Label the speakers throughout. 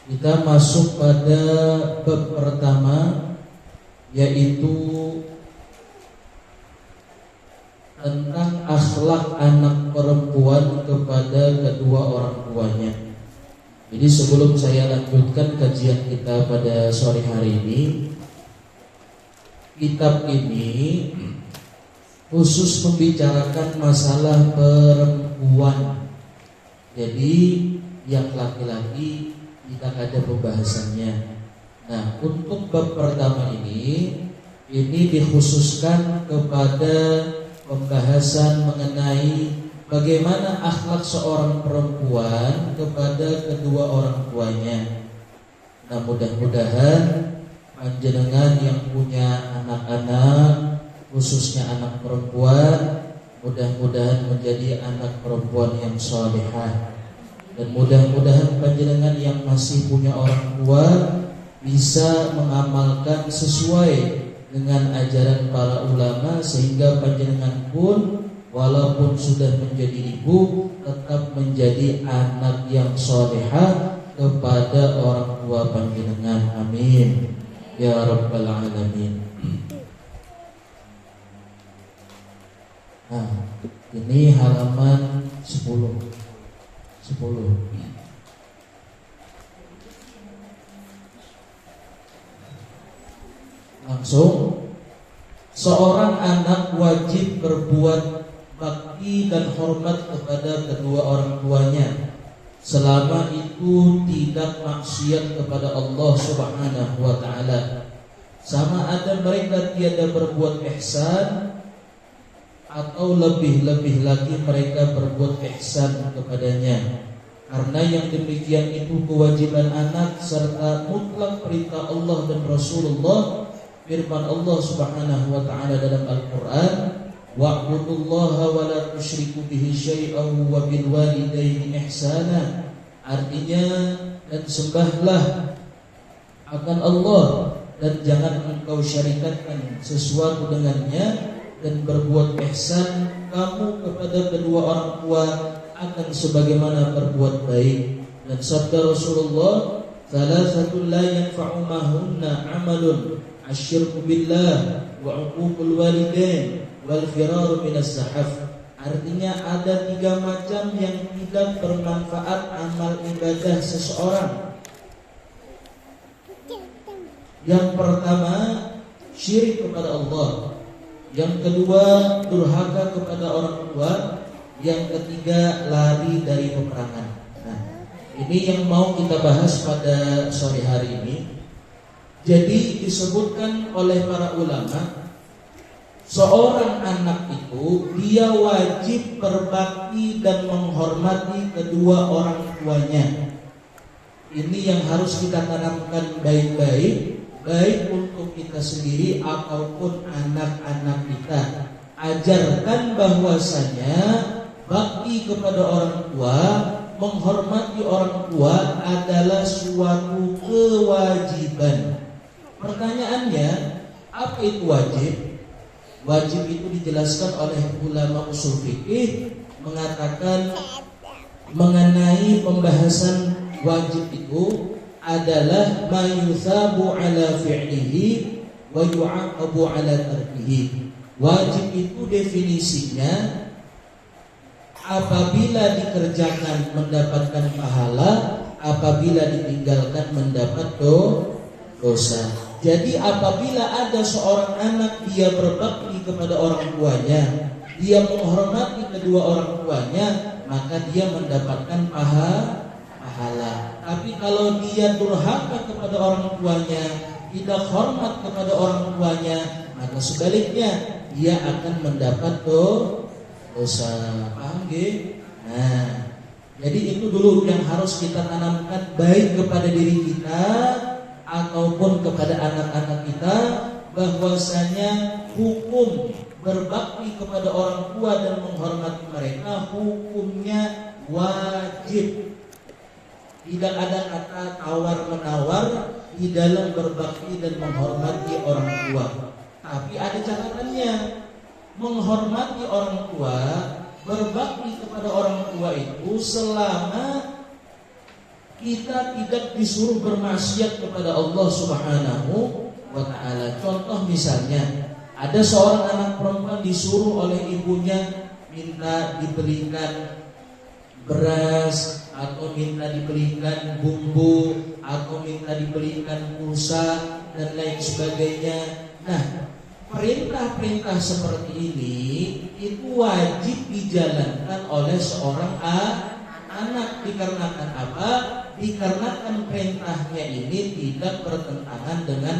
Speaker 1: Kita masuk pada bab pertama, yaitu tentang akhlak anak perempuan kepada kedua orang tuanya. Jadi sebelum saya lanjutkan kajian kita pada sore hari ini, kitab ini khusus membicarakan masalah perempuan. Jadi yang laki-laki tidak ada pembahasannya. Nah, untuk bab pertama ini dikhususkan kepada pembahasan mengenai bagaimana akhlak seorang perempuan kepada kedua orang tuanya. Nah, mudah-mudahan panjenengan yang punya anak-anak, khususnya anak perempuan, mudah-mudahan menjadi anak perempuan yang salihah. Dan mudah-mudahan panjenengan yang masih punya orang tua bisa mengamalkan sesuai dengan ajaran para ulama, sehingga panjenengan pun walaupun sudah menjadi ibu tetap menjadi anak yang salihah kepada orang tua panjenengan. Amin ya rabbal alamin. Nah, ini halaman 10. Langsung, seorang anak wajib berbuat bakti dan hormat kepada kedua orang tuanya selama itu tidak maksiat kepada Allah Subhanahu wa ta'ala. Sama ada mereka tiada berbuat ihsan, atau lebih-lebih lagi mereka berbuat ihsan kepadanya. Karena yang demikian itu kewajiban anak serta mutlak perintah Allah dan Rasulullah. Firman Allah Subhanahu wa ta'ala dalam Al-Qur'an, wa'budullaha wa la tusyriku bihi syai'an wa bil walidaini ihsana. Artinya, dan sembahlah akan Allah dan jangan engkau syarikatkan sesuatu dengannya, dan berbuat ihsan kamu kepada kedua orang tua akan sebagaimana berbuat baik. Dan sabda Rasulullah, thalathatul la yanfa'u mahunna amalun asyirku billah wa uququl walidain wal firaru minas zahaf. Artinya ada 3 macam yang tidak bermanfaat amal ibadah seseorang. Yang pertama, syirik kepada Allah. Yang kedua, durhaka kepada orang tua. Yang ketiga, lari dari peperangan. Nah, ini yang mau kita bahas pada sore hari ini. Jadi disebutkan oleh para ulama, seorang anak itu dia wajib berbakti dan menghormati kedua orang tuanya. Ini yang harus kita tanamkan baik-baik, baik untuk kita sendiri ataupun anak-anak kita. Ajarkan bahwasanya bakti kepada orang tua, menghormati orang tua adalah suatu kewajiban. Pertanyaannya, apa itu wajib? Wajib itu dijelaskan oleh ulama usul fikih, mengatakan mengenai pembahasan wajib itu adalah ma yuthabu ala fi'lihi wa yu'aqabu ala tarkihi. Wajib itu definisinya apabila dikerjakan mendapatkan pahala, apabila ditinggalkan mendapat dosa. Jadi apabila ada seorang anak dia berbakti kepada orang tuanya, dia menghormati kedua orang tuanya, maka dia mendapatkan pahala. Tapi kalau dia durhaka kepada orang tuanya, tidak hormat kepada orang tuanya, maka sebaliknya dia akan mendapat dosa. Paham nggih? Nah, jadi itu dulu yang harus kita tanamkan baik kepada diri kita ataupun kepada anak-anak kita, bahwasanya hukum berbakti kepada orang tua dan menghormati mereka hukumnya wajib. Tidak ada kata tawar-menawar di dalam berbakti dan menghormati orang tua. Tapi ada catatannya. Menghormati orang tua, berbakti kepada orang tua itu selama kita tidak disuruh bermaksiat kepada Allah Subhanahu wa ta'ala. Contoh misalnya, ada seorang anak perempuan disuruh oleh ibunya minta dibelikan beras, atau minta dibelikan bumbu, atau minta dibelikan pulsa dan lain sebagainya. Nah, perintah-perintah seperti ini itu wajib dijalankan oleh seorang anak. Dikarenakan apa? Dikarenakan perintahnya ini tidak bertentangan dengan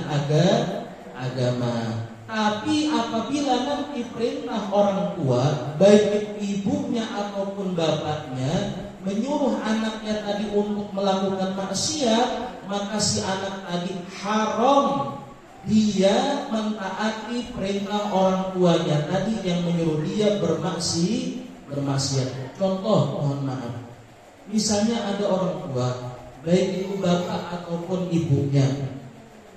Speaker 1: agama. Tapi apabila nanti perintah orang tua, baik ibunya ataupun bapaknya, menyuruh anaknya tadi untuk melakukan maksiat, maka si anak tadi haram dia mentaati perintah orang tuanya tadi yang menyuruh dia bermaksiat. Contoh, mohon maaf, misalnya ada orang tua, baik itu bapak ataupun ibunya,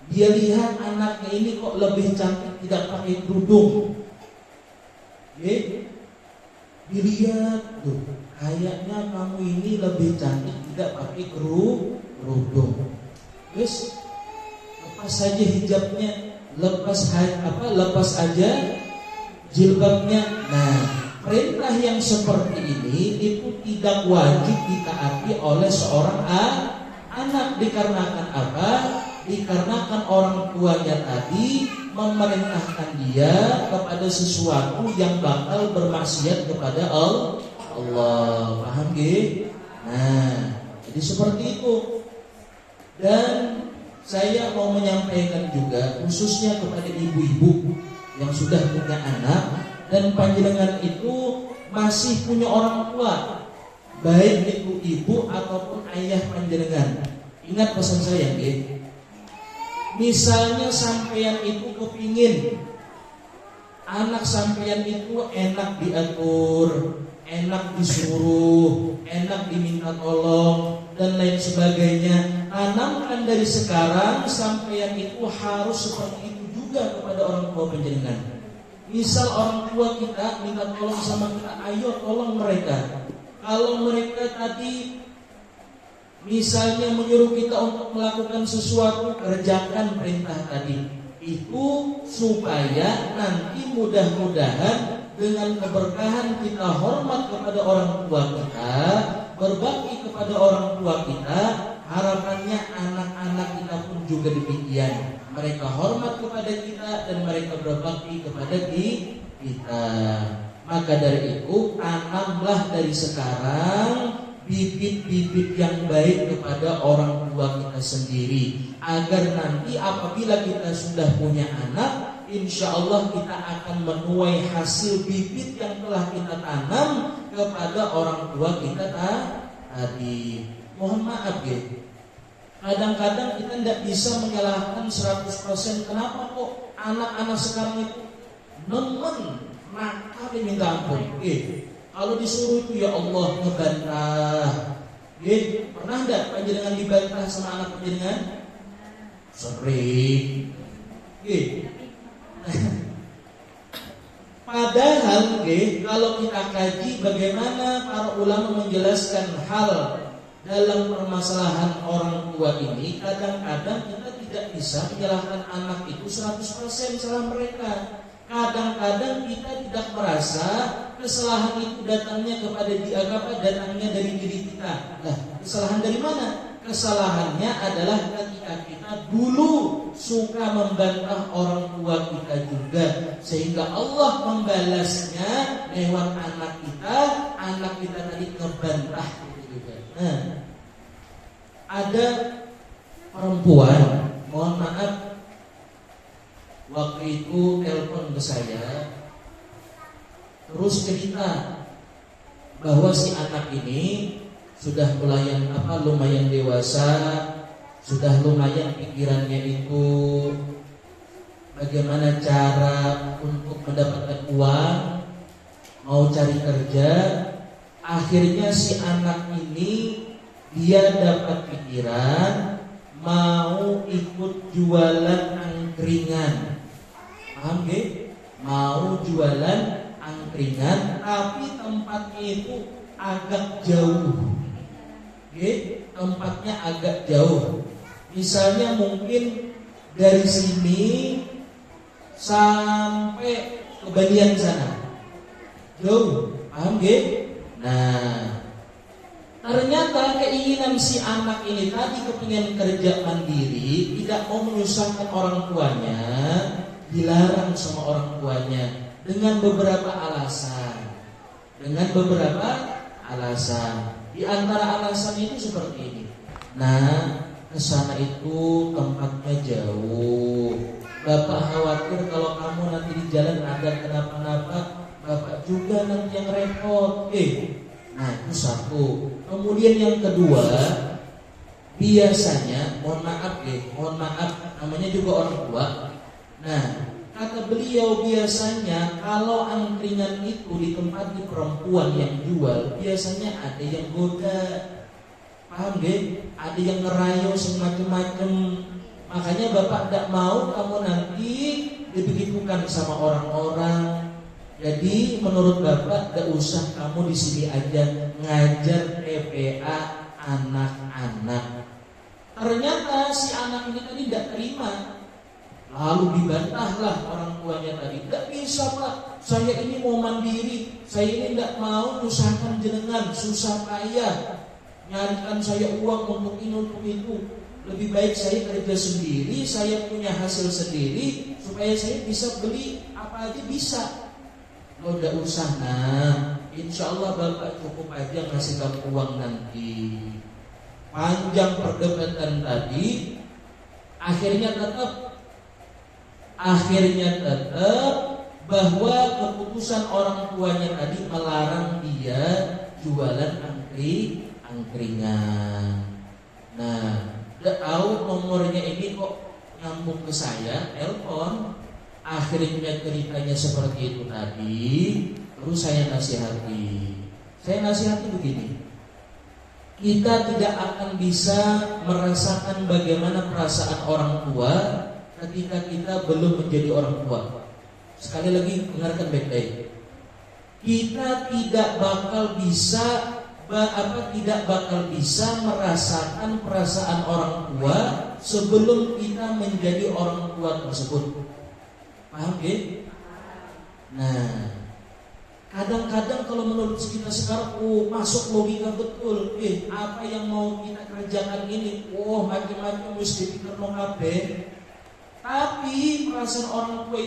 Speaker 1: dia lihat anaknya ini kok lebih cantik tidak pakai kerudung. Dilihat tuh, kayaknya kamu ini lebih cantik tidak pakai kerudung. Terus lepas saja hijabnya, lepas aja jilbabnya. Nah, perintah yang seperti ini itu tidak wajib ditaati oleh seorang anak. Dikarenakan apa? Dikarenakan orang tuanya tadi memerintahkan dia kepada sesuatu yang bakal bermaksiat kepada Allah. Paham nggih? Nah, jadi seperti itu. Dan saya mau menyampaikan juga khususnya kepada ibu-ibu yang sudah punya anak dan panjenengan itu masih punya orang tua, baik itu ibu ataupun ayah panjenengan. Ingat pesan saya, nggih. Misalnya sampeyan itu kepingin anak sampeyan itu enak diatur, enak disuruh, enak diminta tolong dan lain sebagainya. Tanamkan dari sekarang sampeyan itu harus seperti itu juga kepada orang tua panjenengan. Misal orang tua kita minta tolong sama kita, ayo tolong mereka. Kalau mereka tadi misalnya menyuruh kita untuk melakukan sesuatu, kerjakan perintah tadi. Itu supaya nanti mudah-mudahan dengan keberkahan kita hormat kepada orang tua kita, berbakti kepada orang tua kita, harapannya anak-anak kita pun juga demikian. Mereka hormat kepada kita dan mereka berbakti kepada kita. Maka dari itu, tanamlah dari sekarang bibit-bibit yang baik kepada orang tua kita sendiri, agar nanti apabila kita sudah punya anak, insya Allah kita akan menuai hasil bibit yang telah kita tanam kepada orang tua kita tadi. Mohon maaf ya, kadang-kadang kita tidak bisa menyalahkan 100%. Kenapa kok anak-anak sekarang itu nemen nakal diminta ampun? Kalau disuruh itu ya Allah ngebantah. Pernah enggak panjenengan dibantah sama anak panjenengan? Sering. Padahal kalau kita kaji bagaimana para ulama menjelaskan hal dalam permasalahan orang tua ini, kadang-kadang kita tidak bisa menyalahkan anak itu 100% salah mereka. Kadang-kadang kita tidak merasa kesalahan itu datangnya datangnya dari diri kita. Nah, kesalahan dari mana? Kesalahannya adalah ketika kita dulu suka membantah orang tua kita juga, sehingga Allah membalasnya lewat anak kita tadi ngebantah gitu juga. Nah, ada perempuan, mohon maaf, waktu itu telepon ke saya, terus cerita bahwa si anak ini sudah lumayan dewasa, sudah lumayan pikirannya itu bagaimana cara untuk mendapatkan uang, mau cari kerja. Akhirnya si anak ini dia dapat pikiran mau ikut jualan angkringan. Paham gak? Mau jualan angkringan, tapi tempatnya itu agak jauh. tempatnya agak jauh. Misalnya mungkin dari sini sampai ke Balian sana, jauh, paham gak? Nah, ternyata keinginan si anak ini tadi kepingin kerja mandiri, tidak mau menyusahkan orang tuanya, dilarang sama orang tuanya dengan beberapa alasan. Di antara alasan itu seperti ini. Nah, kesana itu tempatnya jauh. Bapak khawatir kalau kamu nanti di jalan ada kenapa-napa, bapak juga nanti yang repot. Nah, itu satu. Kemudian yang kedua, biasanya, mohon maaf, namanya juga orang tua. Nah, kata beliau biasanya kalau angkringan itu di tempat di perempuan yang jual, biasanya ada yang goda, paham gak? Ada yang ngerayu semacam-macam. Makanya bapak tidak mau kamu nanti dibegitukan sama orang-orang. Jadi menurut bapak tidak usah kamu di sini aja ngajar TPA anak-anak. Ternyata si anak ini tadi tidak terima. Lalu dibantahlah orang tuanya tadi. Tidak bisa pak, saya ini mau mandiri. Saya ini tidak mau nyusahkan jenengan, susah payah nyarikan saya uang untuk ini untuk itu. Lebih baik saya kerja sendiri, saya punya hasil sendiri, supaya saya bisa beli apa aja bisa. Lo udah usah, nah insya Allah bapak cukup aja ngasih kamu uang nanti. Panjang perdebatan tadi, akhirnya tetap bahwa keputusan orang tuanya tadi melarang dia jualan angkringan. Nah, udah tahu nomornya ini kok nyambung ke saya, telepon. Akhirnya ceritanya seperti itu tadi. Terus saya nasihati begini. Kita tidak akan bisa merasakan bagaimana perasaan orang tua ketika kita belum menjadi orang tua. Sekali lagi dengarkan baik-baik. Kita tidak bakal bisa merasakan perasaan orang tua sebelum kita menjadi orang tua tersebut. Paham ya? Nah, kadang-kadang kalau menurut kita sekarang, masuk logika betul. Apa yang mau kita kerjakan ini? Macam-macam mesti dipikir no kabeh. Tapi perasaan orang tua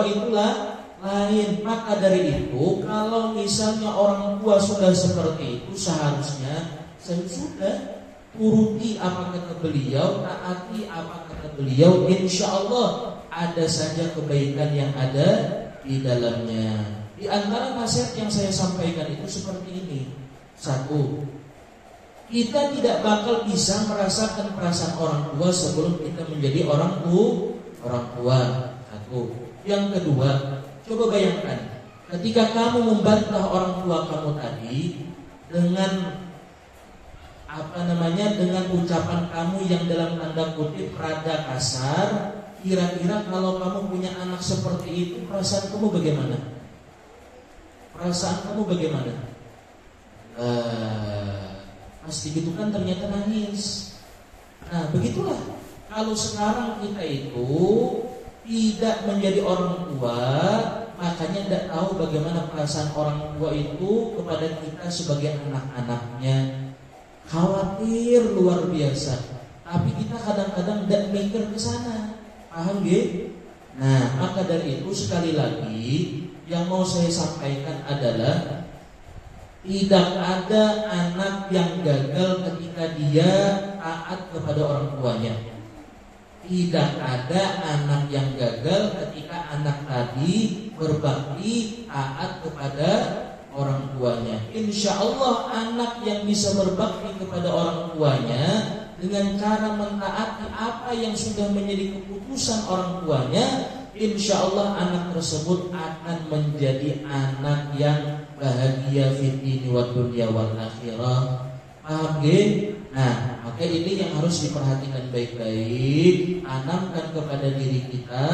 Speaker 1: itu lain. Maka dari itu, kalau misalnya orang tua sudah seperti itu, seharusnya sudah turuti apa kata beliau, taati apa kata beliau, insya Allah ada saja kebaikan yang ada di dalamnya. Di antara nasihat yang saya sampaikan itu seperti ini. Satu, kita tidak bakal bisa merasakan perasaan orang tua sebelum kita menjadi orang tua. Satu. Yang kedua, coba bayangkan ketika kamu membantah orang tua kamu tadi dengan dengan ucapan kamu yang dalam tanda kutip rada kasar. Kira-kira kalau kamu punya anak seperti itu, perasaan kamu bagaimana? Pasti gitu kan, ternyata nangis. Nah begitulah. Kalau sekarang kita itu tidak menjadi orang tua, makanya tidak tahu bagaimana perasaan orang tua itu kepada kita sebagai anak-anaknya. Khawatir luar biasa. Tapi kita kadang-kadang tidak mikir ke sana. Paham gak? Nah, maka dari itu sekali lagi yang mau saya sampaikan adalah tidak ada anak yang gagal ketika dia taat kepada orang tuanya. Tidak ada anak yang gagal ketika anak tadi berbakti taat kepada orang tuanya. Insya Allah anak yang bisa berbakti kepada orang tuanya dengan cara mentaati apa yang sudah menjadi keputusan orang tuanya, insya Allah anak tersebut akan menjadi anak yang bahagia fid dini wad dunya wal akhirah. Paham gak? Nah, maka ini yang harus diperhatikan baik-baik, tanamkan kepada diri kita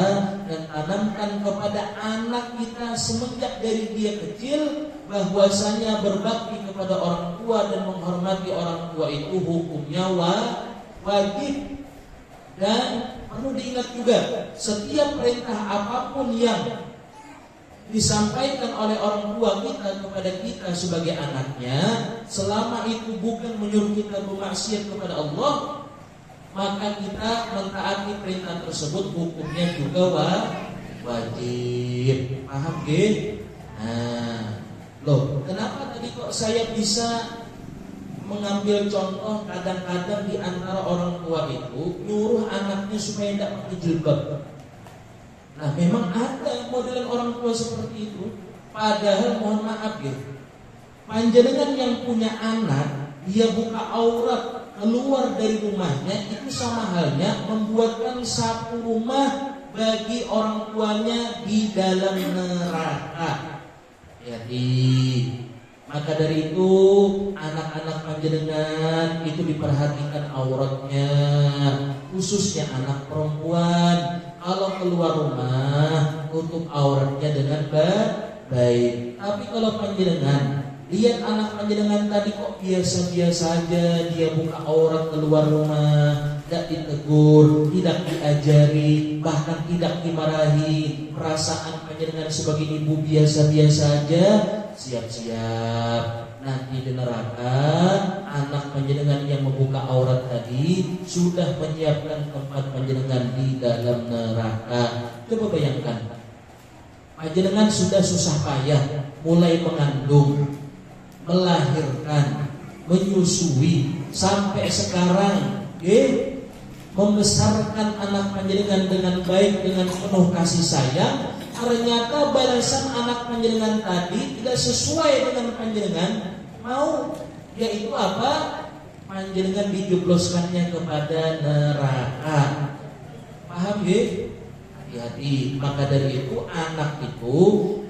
Speaker 1: dan tanamkan kepada anak kita semenjak dari dia kecil, bahwasanya berbakti kepada orang tua dan menghormati orang tua itu hukumnya wajib. Dan perlu diingat juga, setiap perintah apapun yang disampaikan oleh orang tua kita kepada kita sebagai anaknya, selama itu bukan menyuruh kita bermaksiat kepada Allah, maka kita mentaati perintah tersebut hukumnya juga wajib. Paham nggih? Nah, loh, kenapa tadi kok saya bisa mengambil contoh kadang-kadang di antara orang tua itu nyuruh anaknya supaya tidak pakai jilbab. Nah, memang ada modelan orang tua seperti itu. Padahal mohon maaf ya, panjenengan yang punya anak, dia buka aurat keluar dari rumahnya, itu sama halnya membuatkan satu rumah bagi orang tuanya di dalam neraka. Jadi maka dari itu anak-anak panjenengan itu diperhatikan auratnya, khususnya anak perempuan. Kalau keluar rumah tutup auratnya dengan baik. Tapi kalau panjenengan lihat anak panjenengan tadi kok biasa-biasa aja, dia buka aurat keluar rumah, tidak ditegur, tidak diajari, bahkan tidak dimarahi, perasaan panjenengan sebagai ibu biasa-biasa aja, siap-siap nanti di neraka anak panjenengan yang membuka aurat tadi sudah menyiapkan tempat panjenengan di dalam neraka. Coba bayangkan, panjenengan sudah susah payah mulai mengandung, melahirkan, menyusui sampai sekarang, membesarkan anak panjenengan dengan baik, dengan penuh kasih sayang. Ternyata balasan anak panjenengan tadi tidak sesuai dengan panjenengan mau, yaitu apa? Panjenengan dijebloskannya kepada neraka. Paham ya? Hati-hati. Maka dari itu anak itu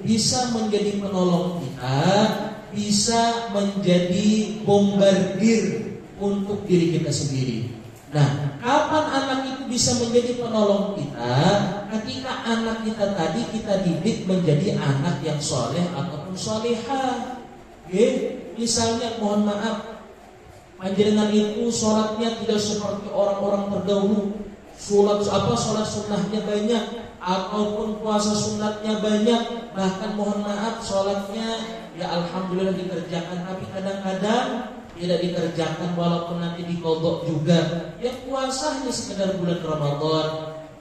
Speaker 1: bisa menjadi penolong kita, bisa menjadi bombardir untuk diri kita sendiri. Nah, kapan anak itu bisa menjadi penolong kita? Ketika anak kita tadi kita didik menjadi anak yang soleh ataupun solehah. Misalnya mohon maaf, panjenengan itu sholatnya tidak seperti orang-orang terdahulu. Sholat sunnahnya banyak, ataupun puasa sunatnya banyak. Bahkan mohon maaf, sholatnya ya alhamdulillah dikerjakan, tapi kadang-kadang tidak dikerjakan walaupun nanti dikodok juga. Ya puasanya sekedar bulan Ramadan.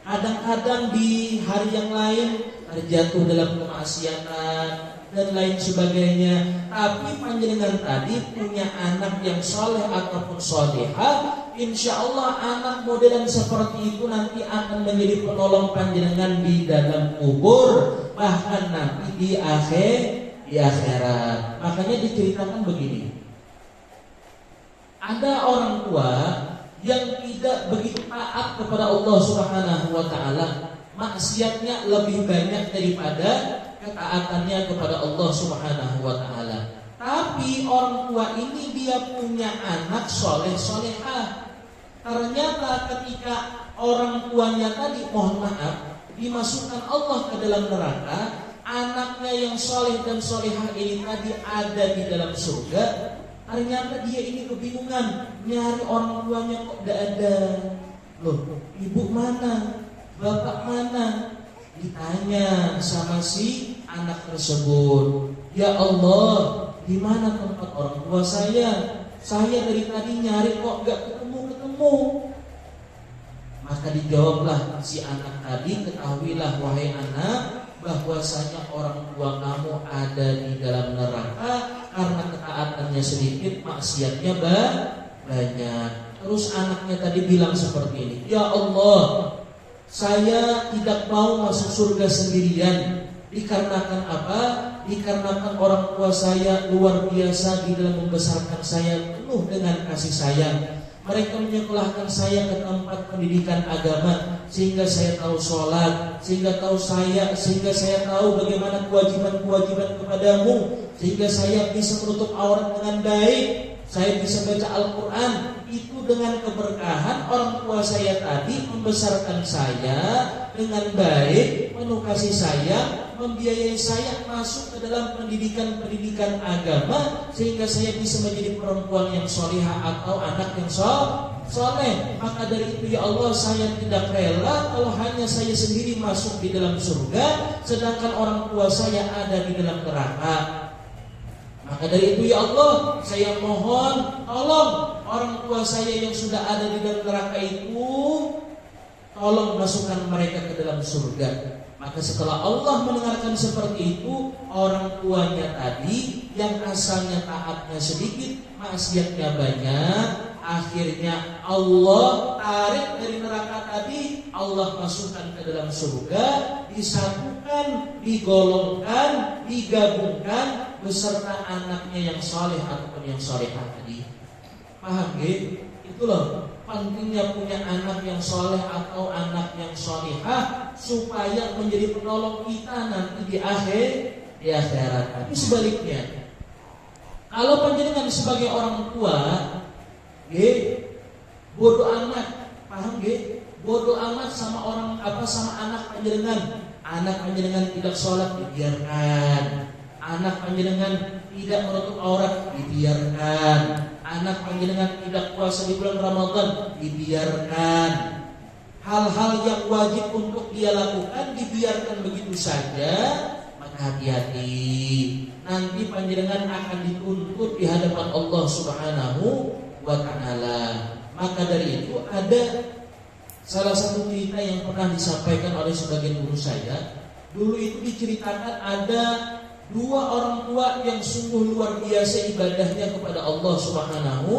Speaker 1: Kadang-kadang di hari yang lain terjatuh dalam kemaksiatan dan lain sebagainya. Tapi panjenengan tadi punya anak yang soleh ataupun solehah, insya Allah anak modelan seperti itu nanti akan menjadi penolong panjenengan di dalam kubur, bahkan nanti di akhirat. Makanya diceritakan begini, ada orang tua yang tidak begitu taat kepada Allah Subhanahu wa taala, maksiatnya lebih banyak daripada ketaatannya kepada Allah Subhanahu wa taala. Tapi orang tua ini dia punya anak soleh solehah. Ternyata ketika orang tuanya tadi mohon maaf dimasukkan Allah ke dalam neraka, anaknya yang soleh dan solehah ini tadi ada di dalam surga. Ternyata dia ini kebingungan, nyari orang tuanya kok gak ada. Loh, ibu mana? Bapak mana? Ditanya sama si anak tersebut, ya Allah, di mana tempat orang tua saya? Saya dari tadi nyari kok gak ketemu-ketemu. Maka dijawablah si anak tadi, ketahuilah wahai anak, bahwasanya orang tua kamu ada di dalam neraka karena ketaatannya sedikit, maksiatnya banyak. Terus anaknya tadi bilang seperti ini, ya Allah, saya tidak mau masuk surga sendirian. Dikarenakan apa? Dikarenakan orang tua saya luar biasa di dalam membesarkan saya penuh dengan kasih sayang. Mereka menyekolahkan saya ke tempat pendidikan agama sehingga saya tahu sholat, sehingga saya tahu bagaimana kewajiban-kewajiban kepadamu, sehingga saya bisa menutup aurat dengan baik, saya bisa baca Al-Quran, itu dengan keberkahan orang tua saya tadi membesarkan saya dengan baik, penuh kasih sayang, membiayai saya masuk ke dalam pendidikan agama, sehingga saya bisa menjadi perempuan yang solihah atau anak yang soleh. Maka dari itu ya Allah, saya tidak rela kalau hanya saya sendiri masuk di dalam surga, sedangkan orang tua saya ada di dalam neraka. Maka dari itu ya Allah, saya mohon tolong orang tua saya yang sudah ada di dalam neraka itu, tolong masukkan mereka ke dalam surga. Maka setelah Allah mendengarkan seperti itu, orang tuanya tadi yang asalnya taatnya sedikit, maksiatnya banyak, akhirnya Allah tarik dari neraka tadi, Allah masukkan ke dalam surga, disatukan, digolongkan, digabungkan beserta anaknya yang soleh ataupun yang solehah tadi. Paham gak? Itu loh pentingnya punya anak yang soleh atau anak yang solehah, supaya menjadi penolong kita nanti di akhirat. Tapi sebaliknya, kalau panjenengan sebagai orang tua, bodoh amat, paham gak? Bodoh amat sama sama anak panjenengan. Anak panjenengan tidak sholat, dibiarkan. Anak panjenengan tidak menutup aurat, dibiarkan. Anak panjenengan tidak puasa di bulan Ramadan, dibiarkan. Hal-hal yang wajib untuk dia lakukan dibiarkan begitu saja. Maka hati-hati, nanti panjenengan akan dituntut di hadapan Allah Subhanahu wa ta'ala. Maka dari itu ada salah satu cerita yang pernah disampaikan oleh sebagian guru saya. Dulu itu diceritakan ada dua orang tua yang sungguh luar biasa ibadahnya kepada Allah Subhanahu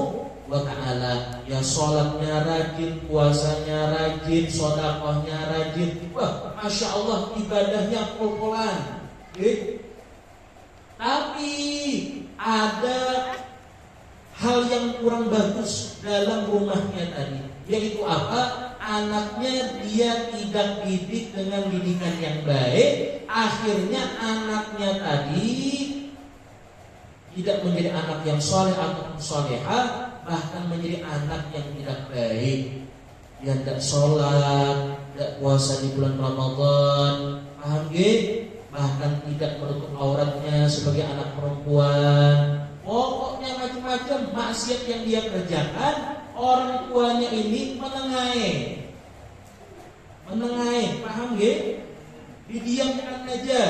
Speaker 1: wa ta'ala. Ya sholatnya rajin, puasanya rajin, sedekahnya rajin. Wah, Masya Allah, ibadahnya pol-polan. Tapi ada hal yang kurang bagus dalam rumahnya tadi. Yaitu apa? Anaknya dia tidak didik dengan didikan yang baik. Akhirnya anaknya tadi tidak menjadi anak yang soleh ataupun solehah, bahkan menjadi anak yang tidak baik. Dia tidak sholat, tidak puasa di bulan Ramadan, paham gak? Bahkan tidak menutup auratnya sebagai anak perempuan. Pokoknya macam-macam maksiat yang dia kerjakan. Orang tuanya ini menengahi, paham gak? Didiamkan aja,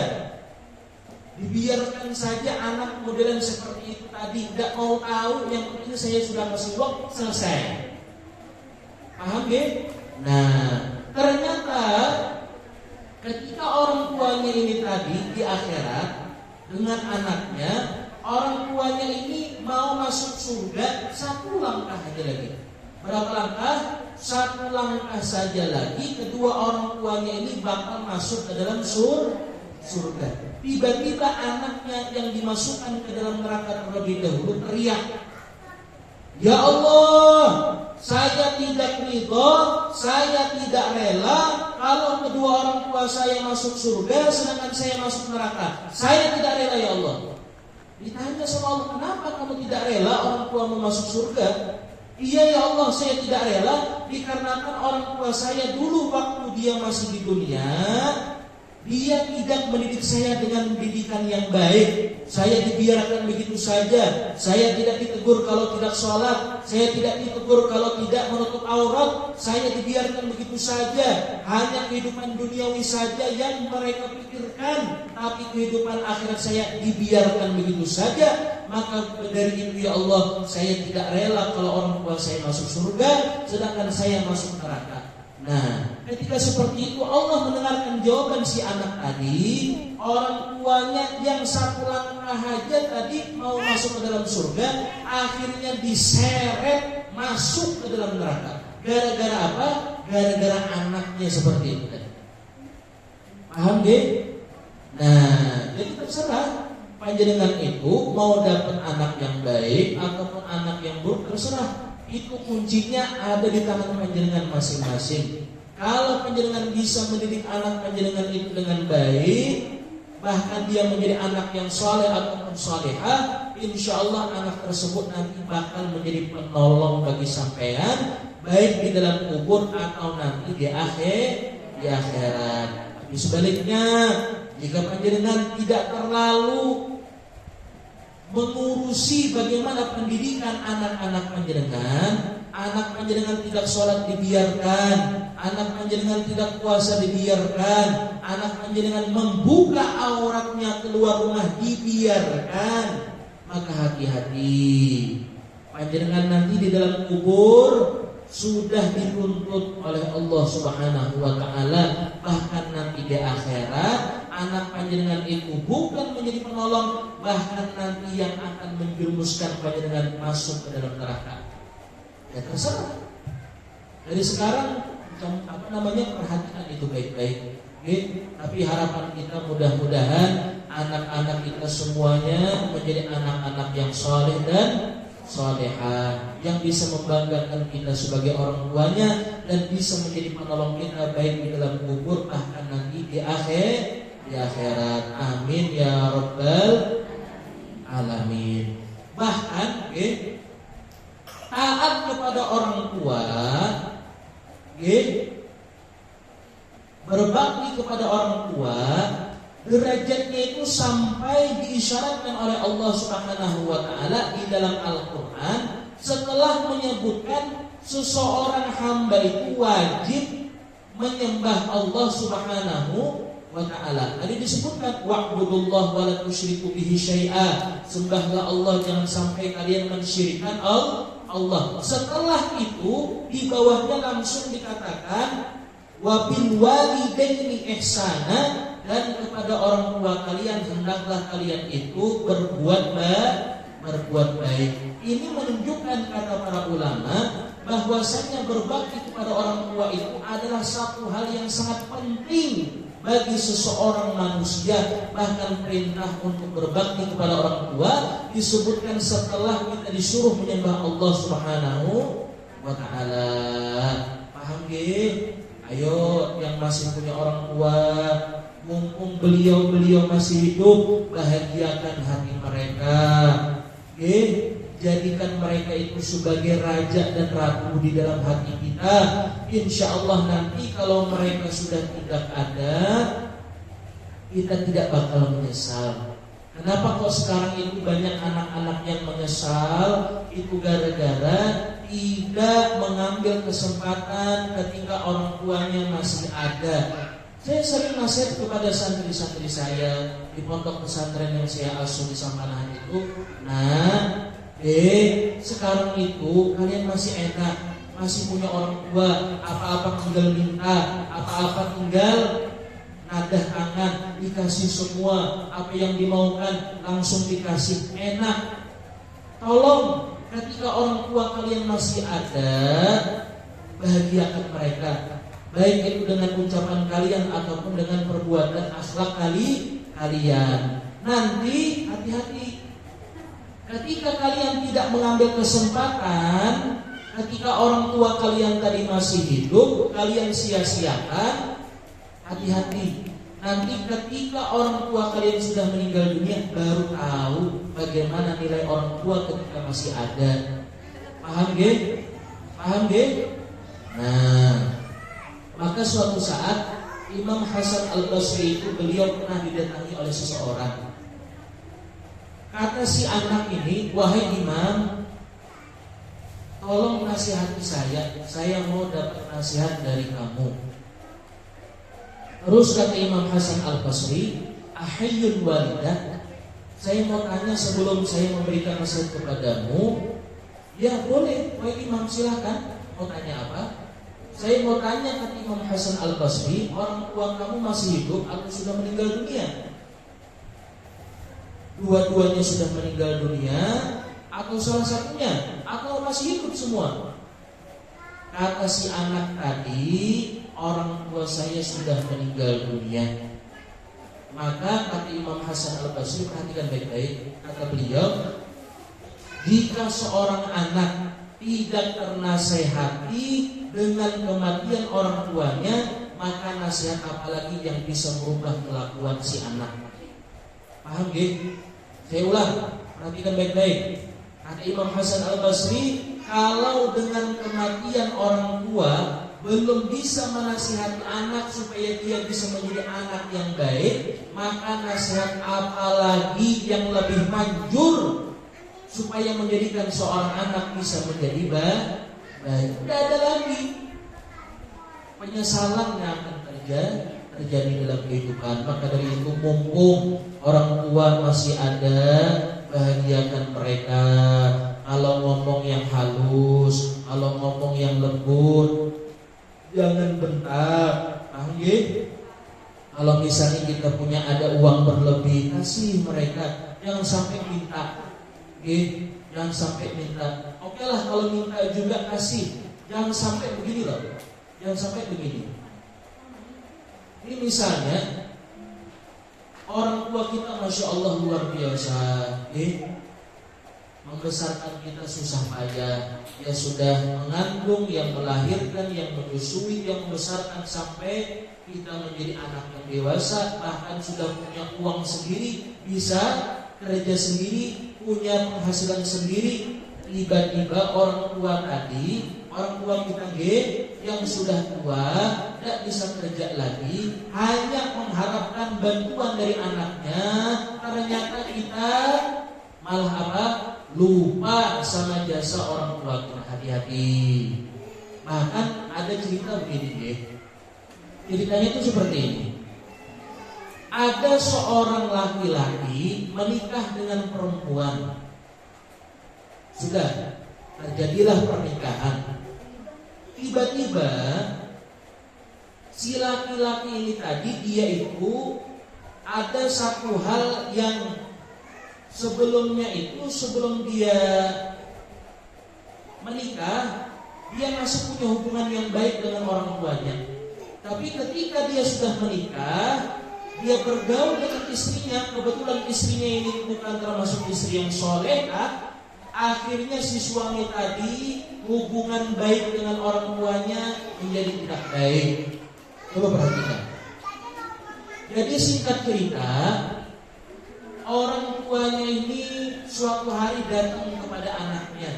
Speaker 1: dibiarkan saja anak modelan seperti itu tadi, tidak mau tahu, yang penting saya sudah kasih waktu, selesai. Paham gak? Nah, ternyata ketika orang tuanya ini tadi di akhirat dengan anaknya, orang tuanya ini mau masuk surga satu langkah aja lagi. Berapa langkah? Satu langkah saja lagi, kedua orang tuanya ini bakal masuk ke dalam surga. Tiba-tiba anaknya yang dimasukkan ke dalam neraka terlebih dahulu teriak, "Ya Allah, saya tidak ridho, saya tidak rela kalau kedua orang tua saya masuk surga sedangkan saya masuk neraka. Saya tidak rela ya Allah." Ditanya sama Allah, "Kenapa kamu tidak rela orang tuamu masuk surga?" "Iya ya Allah, saya tidak rela dikarenakan orang tua saya dulu waktu dia masih di dunia, dia tidak mendidik saya dengan pendidikan yang baik. Saya dibiarkan begitu saja. Saya tidak ditegur kalau tidak sholat, saya tidak ditegur kalau tidak menutup aurat. Saya dibiarkan begitu saja. Hanya kehidupan duniawi saja yang mereka pikirkan, tapi kehidupan akhirat saya dibiarkan begitu saja. Maka dari itu ya Allah, saya tidak rela kalau orang tua saya masuk surga sedangkan saya masuk neraka." Nah, ketika seperti itu Allah mendengarkan jawaban si anak tadi. Orang tuanya yang satu langkah aja tadi mau masuk ke dalam surga, akhirnya diseret masuk ke dalam neraka. Gara-gara apa? Gara-gara anaknya seperti itu. Paham deh? Nah, jadi terserah panjenengan itu mau dapat anak yang baik ataupun anak yang buruk, terserah. Itu kuncinya ada di tangan panjenengan masing-masing. Kalau panjenengan bisa mendidik anak panjenengan itu dengan baik, bahkan dia menjadi anak yang soleh ataupun solehah, insya Allah anak tersebut nanti bakal menjadi penolong bagi sampean, baik di dalam kubur atau nanti di akhirat. Tapi sebaliknya, jika panjenengan tidak terlalu mengurusi bagaimana pendidikan anak-anak panjenengan tidak sholat dibiarkan, anak panjenengan tidak puasa dibiarkan, anak panjenengan membuka auratnya keluar rumah dibiarkan, maka hati-hati, panjenengan nanti di dalam kubur sudah dituntut oleh Allah Subhanahu wa taala. Bahkan nanti di akhirat anak panjenengan itu bukan menjadi penolong, bahkan nanti yang akan menjerumuskan panjenengan masuk ke dalam neraka. Ya terserah. Dari sekarang perhatikan itu baik-baik. Tapi harapan kita mudah-mudahan anak-anak kita semuanya menjadi anak-anak yang saleh dan salehah, yang bisa membanggakan kita sebagai orang tuanya dan bisa menjadi penolong kita baik di dalam kubur bahkan nanti di akhirat. Amin ya rabbal alamin. Bahkan taat kepada orang tua, berbakti kepada orang tua, derajatnya itu sampai diisyaratkan oleh Allah Subhanahu wa taala di dalam Al-Qur'an setelah menyebutkan seseorang hamba itu wajib menyembah Allah Subhanahu wa ta'ala. Tadi disebutkan wa'budullah wa la tusyriku bihi syai'a. Sembahlah Allah, jangan sampai kalian mensyirikkan Allah. Setelah itu di bawahnya langsung dikatakan wa bil walidaini ihsana, dan kepada orang tua kalian hendaklah kalian itu berbuat baik. Ini menunjukkan kata para ulama bahwasanya berbakti kepada orang tua itu adalah satu hal yang sangat penting bagi seseorang manusia. Bahkan perintah untuk berbakti kepada orang tua disebutkan setelah kita disuruh menyembah Allah Subhanahu wa taala. Paham nggih? Ayo yang masih punya orang tua, mumpung beliau masih hidup, bahagiakan hati mereka. Jadikan mereka itu sebagai raja dan ratu di dalam hati kita. Insya Allah nanti kalau mereka sudah tidak ada, kita tidak bakal menyesal. Kenapa kok sekarang itu banyak anak-anak yang menyesal? Itu gara-gara tidak mengambil kesempatan ketika orang tuanya masih ada. Saya sering nasihat kepada santri-santri saya di pondok pesantren yang saya asuh di Sampanahan itu. Nah, sekarang itu kalian masih enak, masih punya orang tua, apa-apa tinggal minta, apa-apa tinggal nadah tangan, dikasih semua, apa yang dimaukan langsung dikasih, enak. Tolong ketika orang tua kalian masih ada, bahagiakan mereka, baik itu dengan ucapan kalian ataupun dengan perbuatan akhlak kalian. Nanti hati-hati ketika kalian tidak mengambil kesempatan, ketika orang tua kalian tadi masih hidup, kalian sia-siakan. Hati-hati, nanti ketika orang tua kalian sudah meninggal dunia, baru tahu bagaimana nilai orang tua ketika masih ada. Paham gak? Nah, maka suatu saat Imam Hasan Al-Basri itu beliau pernah didatangi oleh seseorang. Kata si anak ini, wahai imam, tolong nasihati saya mau dapat nasihat dari kamu. Terus kata Imam Hasan Al-Basri, ahayyul walidah, saya mau tanya sebelum saya memberikan nasihat kepadamu. Ya boleh, wahai imam, silakan. Mau tanya apa? Saya mau tanya, kata Imam Hasan Al-Basri, orang tua kamu masih hidup atau sudah meninggal dunia? Dua-duanya sudah meninggal dunia, atau salah satunya, atau masih hidup semua? Kata si anak tadi, orang tua saya sudah meninggal dunia. Maka kata Imam Hasan Al-Basri, perhatikan baik-baik, kata beliau, jika seorang anak tidak ternasehati dengan kematian orang tuanya, maka nasihat apalagi yang bisa merubah kelakuan si anak. Paham gak? Saya ulang, Perhatikan baik-baik. Kata Imam Hasan Al-Basri, kalau dengan kematian orang tua belum bisa menasihati anak supaya dia bisa menjadi anak yang baik, maka nasihat apalagi yang lebih manjur supaya menjadikan seorang anak bisa menjadi baik. Tidak ada lagi penyesalan yang akan terjadi dalam kehidupan. Maka dari itu, mumpung orang tua masih ada, bahagiakan mereka. Kalau ngomong yang halus, kalau ngomong yang lembut, jangan bentak. Kalau misalnya kita punya ada uang berlebih, kasih mereka. Jangan sampai minta. Jangan sampai minta. Oke lah, kalau minta juga kasih. Jangan sampai begini loh. Jangan sampai begini. Ini misalnya orang tua kita, masya Allah, luar biasa, membesarkan kita susah payah. Dia sudah mengandung, yang melahirkan, yang menyusui, yang membesarkan sampai kita menjadi anak yang dewasa, bahkan sudah punya uang sendiri, bisa kerja sendiri, punya penghasilan sendiri. Tiba-tiba orang tua kita yang sudah tua, tidak bisa kerja lagi, hanya mengharapkan bantuan dari anaknya. Ternyata kita malah lupa sama jasa orang tua kita. Hati-hati. Bahkan ada cerita begini, ceritanya itu seperti ini. Ada seorang laki-laki menikah dengan perempuan. Sudah terjadilah pernikahan. Tiba-tiba si laki-laki ini tadi, dia itu ada satu hal yang sebelumnya itu, sebelum dia menikah, dia masih punya hubungan yang baik dengan orang tuanya. Tapi ketika dia sudah menikah, dia bergaul dengan istrinya. Kebetulan istrinya ini bukan termasuk istri yang solehah. Akhirnya si suami tadi hubungan baik dengan orang tuanya menjadi tidak baik. Coba perhatikan. Jadi singkat cerita, orang tuanya ini suatu hari datang kepada anaknya.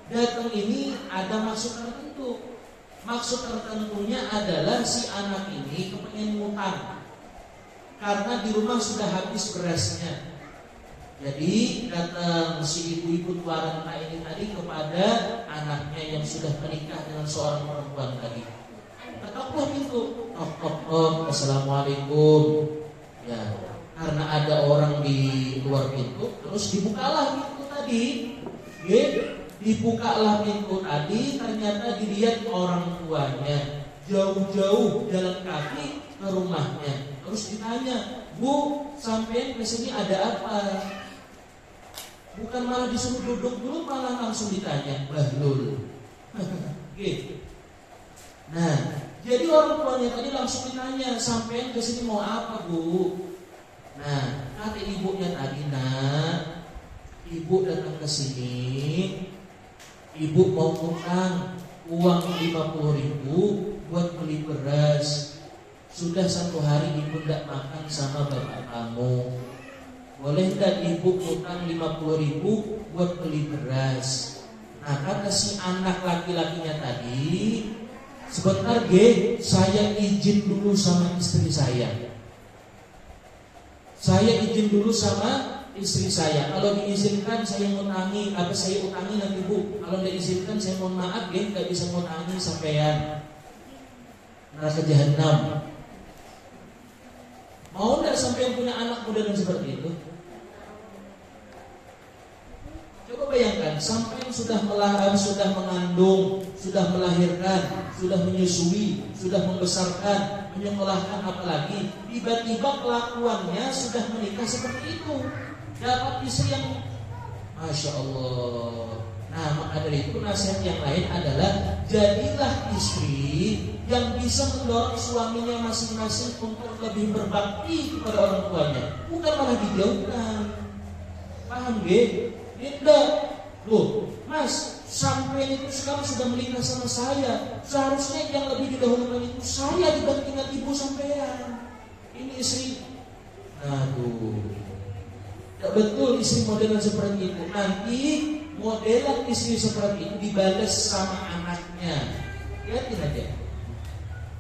Speaker 1: Datang ini ada maksud tertentu. Maksud tertentunya adalah si anak ini kepengen ngutang karena di rumah sudah habis berasnya. Jadi datang si ibu-ibu tua renta ini tadi kepada anaknya yang sudah menikah dengan seorang perempuan tadi. Ketoklah pintu, tok, assalamualaikum. Ya, karena ada orang di luar pintu, terus dibukalah pintu tadi. Dibukalah pintu tadi, ternyata dilihat orang tuanya jauh-jauh jalan kaki ke rumahnya. Terus ditanya, Bu, sampean kesini ada apa? Bukan malah disuruh duduk dulu, malah langsung ditanya, bahlul. Gitu. Nah, jadi orang tuanya tadi langsung ditanya, sampean kesini mau apa, Bu? Nah, kata ibunya tadi, nak, ibu datang ke sini, ibu mau utang uang 50.000 buat beli beras. Sudah 1 hari ibu tidak makan sama bapak kamu. Boleh tidak ibu utang 50.000 buat beli beras? Nah, kata si anak laki-lakinya tadi, sebentar saya izin dulu sama istri saya. Saya izin dulu sama istri saya. Kalau diizinkan saya ngutangi, saya utangi nanti Bu. Kalau tidak izinkan saya mohon maaf nggak bisa ngutangi sampean. Neraka jahanam. Mau tidak sampean punya anak muda yang seperti itu? Coba bayangkan, sampean sudah mengandung, sudah melahirkan, sudah menyusui, sudah membesarkan, menyekolahkan, apalagi tiba-tiba kelakuannya sudah menikah seperti itu. Dapat istri yang Masya Allah. Nah, maka dari itu nasihat yang lain adalah jadilah istri yang bisa mendorong suaminya masing-masing untuk lebih berbakti kepada orang tuanya, bukan malah dijauhkan. Paham tidak? Loh, Mas, sampai itu sekarang sudah menikah sama saya, seharusnya yang lebih didahulukan itu saya dibandingkan ibu sampean. Ini istri. Aduh. Tidak betul istri modelan seperti itu. Nanti modelan istri seperti itu dibalas sama anaknya. Lihatin aja.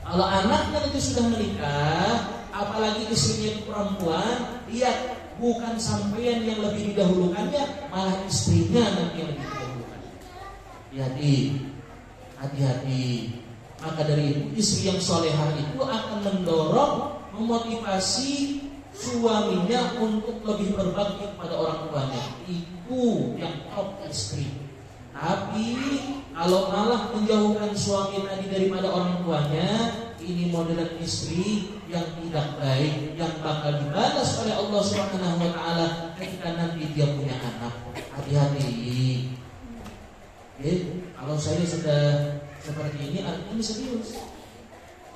Speaker 1: Kalau anaknya itu sudah menikah, apalagi istrinya itu perempuan, lihat, bukan sampean yang lebih didahulukannya, malah istrinya nanti yang lebih didahulukan. Hati-hati. Maka dari itu istri yang solehah itu akan mendorong, memotivasi suaminya untuk lebih berbakti kepada orang tuanya. Itu yang top istri. Tapi kalau malah menjauhkan suami tadi daripada orang tuanya, ini modelan istri yang tidak baik, yang bakal dibalas oleh Allah Subhanahu wa taala ketika nanti dia punya anak. Hati-hati. Kalau saya sudah seperti ini, artinya serius.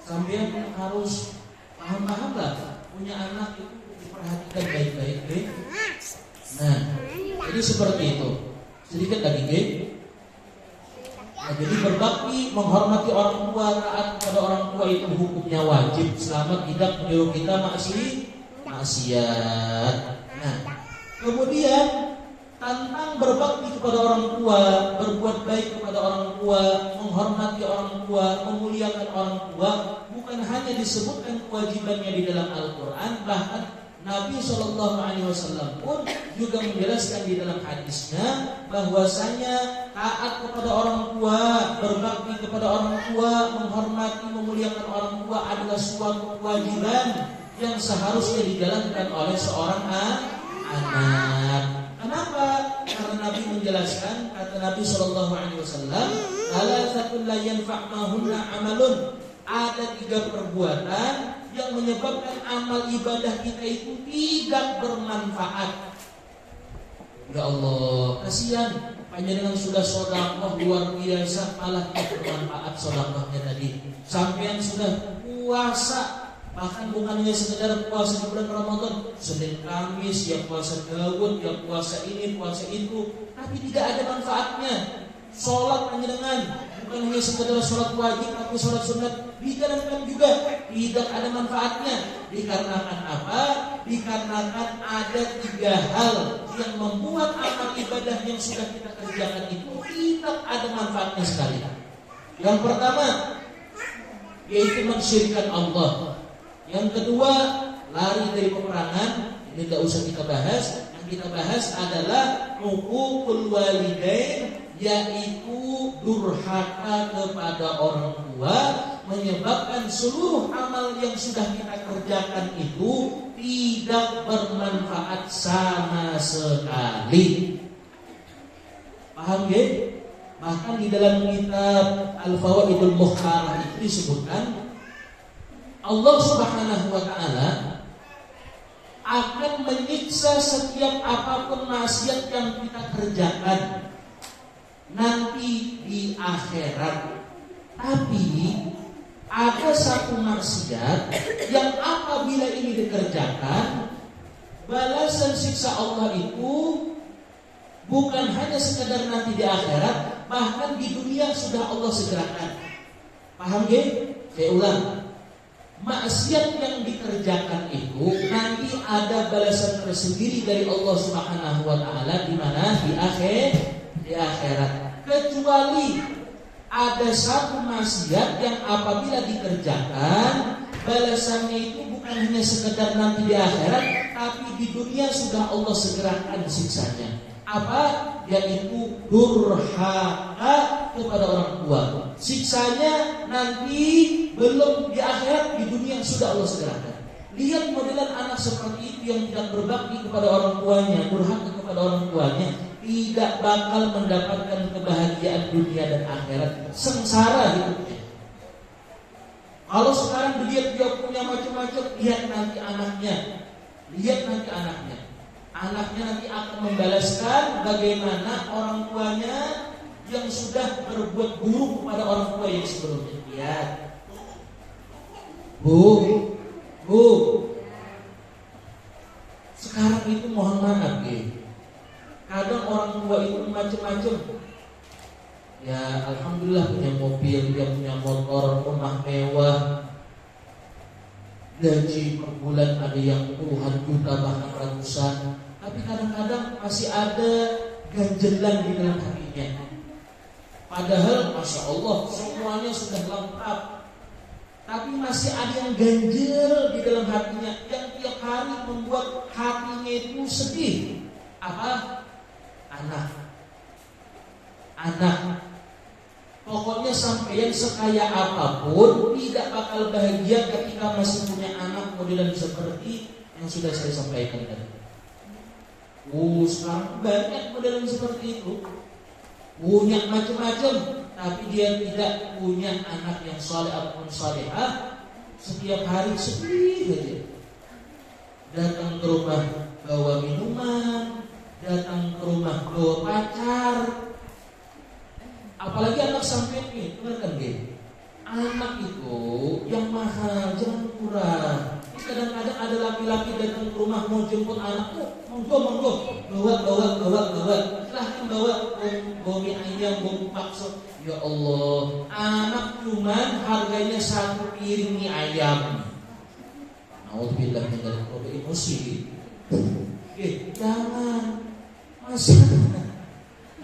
Speaker 1: Sampai harus paham-paham lah, punya anak itu diperhatikan baik-baik. Nah, jadi seperti itu. Sedikit lagi, Nah, jadi berbakti, menghormati orang tua, taat kepada orang tua itu hukumnya wajib selama tidak menyuruh kita maksiat. Nah, kemudian tentang berbakti kepada orang tua, berbuat baik kepada orang tua, menghormati orang tua, memuliakan orang tua, bukan hanya disebutkan kewajibannya di dalam Al-Quran, bahkan Nabi SAW pun juga menjelaskan di dalam hadisnya bahwasanya taat kepada orang tua, berbakti kepada orang tua, menghormati, memuliakan orang tua adalah suatu kewajiban yang seharusnya dijalankan oleh seorang anak. Kenapa? Karena Nabi menjelaskan, kata Nabi SAW, "Thalathatun la yanfa'mahunna amalun." Ada 3 perbuatan yang menyebabkan amal ibadah kita itu tidak bermanfaat. Ya Allah, kasihan panjenengan sudah sedekah luar biasa, malah tidak bermanfaat sedekahnya tadi. Sampean sudah puasa, bahkan bukan hanya sekedar puasa di bulan Ramadan, Senin Kamis, ya puasa Daud, ya puasa ini, puasa itu, tapi tidak ada manfaatnya. Sholat panjenengan bukan hanya sekedar sholat wajib, tapi sholat sunat dijalankan juga, tidak ada manfaatnya. Dikarenakan apa? Dikarenakan ada 3 hal yang membuat amal ibadah yang sudah kita kerjakan itu tidak ada manfaatnya sekali. Yang pertama, yaitu mensyirikkan Allah. Yang kedua, lari dari peperangan. Ini tidak usah kita bahas. Yang kita bahas adalah uququl walidain, yaitu durhaka kepada orang tua, menyebabkan seluruh amal yang sudah kita kerjakan itu tidak bermanfaat sama sekali. Paham ya? Bahkan di dalam kitab Al-Fawaidul Mukhtarah itu disebutkan Allah Subhanahu wa taala akan menyiksa setiap apapun maksiat yang kita kerjakan nanti di akhirat. Tapi ada satu maksiat yang apabila ini dikerjakan, balasan siksa Allah itu bukan hanya sekedar nanti di akhirat, bahkan di dunia sudah Allah segerakan. Paham ya? Saya ulang. Maksiat yang dikerjakan itu nanti ada balasan tersendiri dari Allah Subhanahu wa taala di mana? Di akhirat. Kecuali ada satu maksiat yang apabila dikerjakan, balasannya itu bukan hanya sekedar nanti di akhirat, tapi di dunia sudah Allah segerakan siksanya. Apa? Yaitu durhaka kepada orang tua. Siksanya nanti belum di akhirat, di dunia sudah Allah segerakan. Lihat modelan anak seperti itu yang tidak berbakti kepada orang tuanya, durhaka kepada orang tuanya, tidak bakal mendapatkan kebahagiaan dunia dan akhirat, sengsara hidupnya. Kalau sekarang dia punya macam-macam, lihat nanti anaknya. Anaknya nanti akan membalaskan bagaimana orang tuanya yang sudah berbuat buruk kepada orang tua yang sebelumnya. Lihat, Bu, sekarang itu mohon maaf ya, kadang orang tua itu macam-macam. Ya alhamdulillah punya mobil, dia punya motor, rumah mewah, gaji per bulan ada yang puluhan juta bahkan ratusan. tapi kadang-kadang masih ada ganjelan di dalam hatinya. Padahal Masya Allah semuanya sudah lengkap, tapi masih ada yang ganjel di dalam hatinya, yang tiap hari membuat hatinya itu sedih. Apa? Anak. Pokoknya sampai yang sekaya apapun tidak bakal bahagia ketika masih punya anak modelan seperti yang sudah saya sampaikan tadi. Sekarang banyak modelan seperti itu, punya macam-macam, tapi dia tidak punya anak yang saleh ataupun salehah. Setiap hari sedih aja. Datang ke rumah bawa minuman, datang ke rumah bawa pacar. Apalagi anak sampai ini, dengarkan gini. Anak itu yang mahal, jangan murah. Kadang-kadang ada laki-laki datang ke rumah mau jemput anakku, monggo, bawa. Silahkan bawa mie ayam, bakso. Ya Allah, anak cuman harganya 1 piring mie ayam. Alhamdulillah menjadi kode emosi. Jangan masa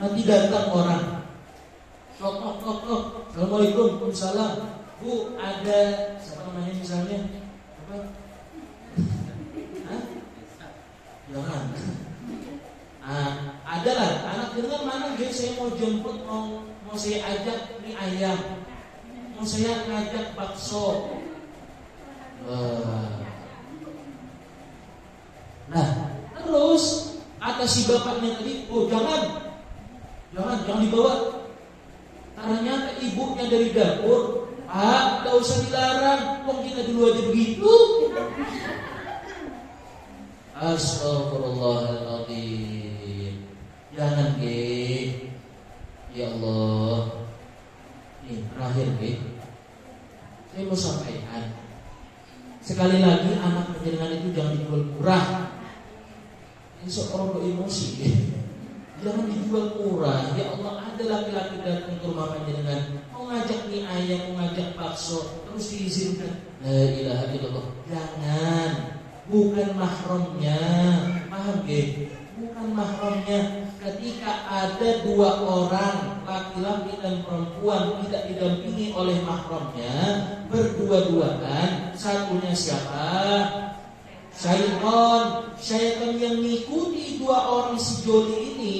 Speaker 1: nanti datang orang. Assalamualaikum, waalaikumsalam. Bu, ada siapa namanya misalnya? Apa? Jangan. Adalah anak dengan mana guys, saya mau jemput, mau saya ajak mie ayam, mau saya ngajak bakso. Nah, terus kata si bapaknya tadi, jangan dibawa. Ternyata ibunya dari dapur, Pak, gak usah dilarang, kok kita dulu aja begitu. Astagfirullahaladzim. Jangan ya Allah. Ini terakhir saya mau sampaikan. Sekali lagi anak penjenengan itu jangan dijual murah. Ini seorang emosi Jangan dijual murah. Ya Allah, ada laki-laki datang ke rumah panjenengan, mau ngajak mie ayam, mau ngajak bakso, terus diizinkan. La ilaha illallah. Jangan. Bukan mahramnya. Paham bukan mahramnya. Ketika ada 2 orang, laki-laki dan perempuan, tidak didampingi oleh mahramnya, berdua-duaan, satunya siapa? Syaitan yang mengikuti 2 orang sejoli ini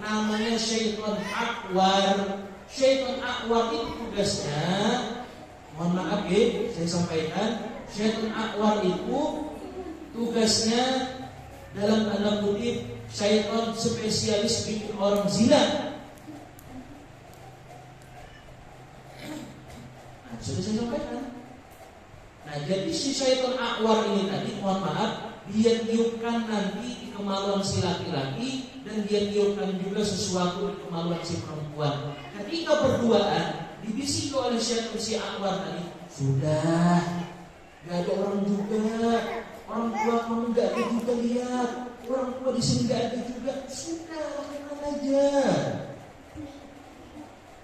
Speaker 1: namanya syaitan akwar. Syaitan akwar itu tugasnya, mohon maaf saya sampaikan, syaitan akwar itu tugasnya dalam tanda kutip syaitan spesialis bikin orang zina. Sudah saya sampaikan. Nah, jadi si syaitan akwar ini tadi, mohon maaf, dia tiupkan nanti di kemaluan si laki-laki, dan dia tiupkan juga sesuatu di kemaluan si perempuan. Ketika berduaan, dibisiki oleh syaitan si akwar tadi, sudah, gak ada orang juga, orang tua kamu gak ada juga, lihat, orang tua di sini gak ada juga, sudah, lakukan aja.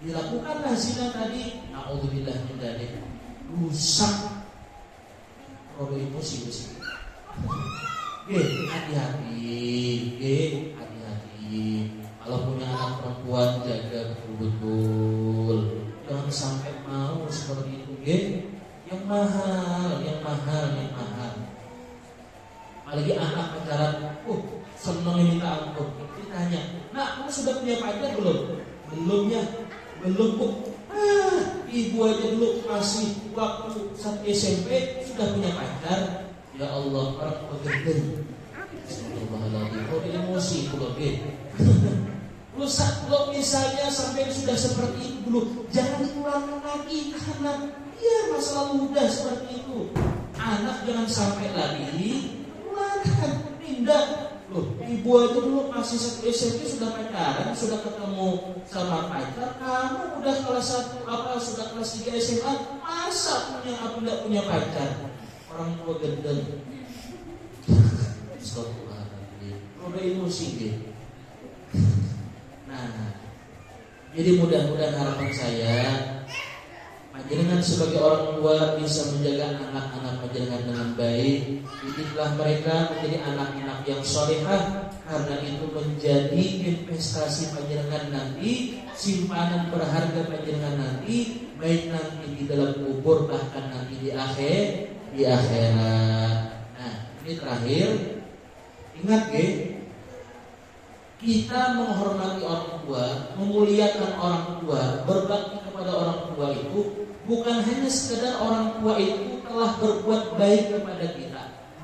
Speaker 1: Dilakukanlah zina tadi, na'udzubillah min dzalik, rusak. Kalau emosi hati-hati. Kalau punya anak perempuan, jaga betul-betul. Jangan sampai mau seperti itu, Yang mahal. Apalagi anak pacaran, seneng minta ampun. Ditanya, "Nak, kamu sudah punya pacar belum?" Belum, Bu. Ibu aja dulu masih waktu saat SMP sudah punya pacar. Ya Allah, orang pegendeng. Subhanallah, kok emosi kalau Lu misalnya sampai sudah seperti itu dulu, jangan diulangi lagi karena masa lalu udah seperti itu. Anak jangan sampai lagi ulangkan, pindah. Ibu aja dulu masih satu SMP sudah pacaran, sudah ketemu sama pacar. Kamu udah kelas 1 sudah kelas 3 SMA, masa tidak punya pacar? Orang tua gendeng. Astagfirullahaladzim. Udah emosi Nah, jadi mudah-mudahan harapan saya Panjenengan sebagai orang tua bisa menjaga anak-anak panjenengan dengan baik. Didiklah mereka menjadi anak-anak yang solehah, karena itu menjadi investasi panjenengan nanti, simpanan berharga panjenengan nanti, baik nanti di dalam kubur bahkan nanti di akhirat. Nah, ini terakhir, ingat ya, kita menghormati orang tua, memuliakan orang tua, berbakti kepada orang tua itu bukan hanya sekedar orang tua itu telah berbuat baik kepada kita,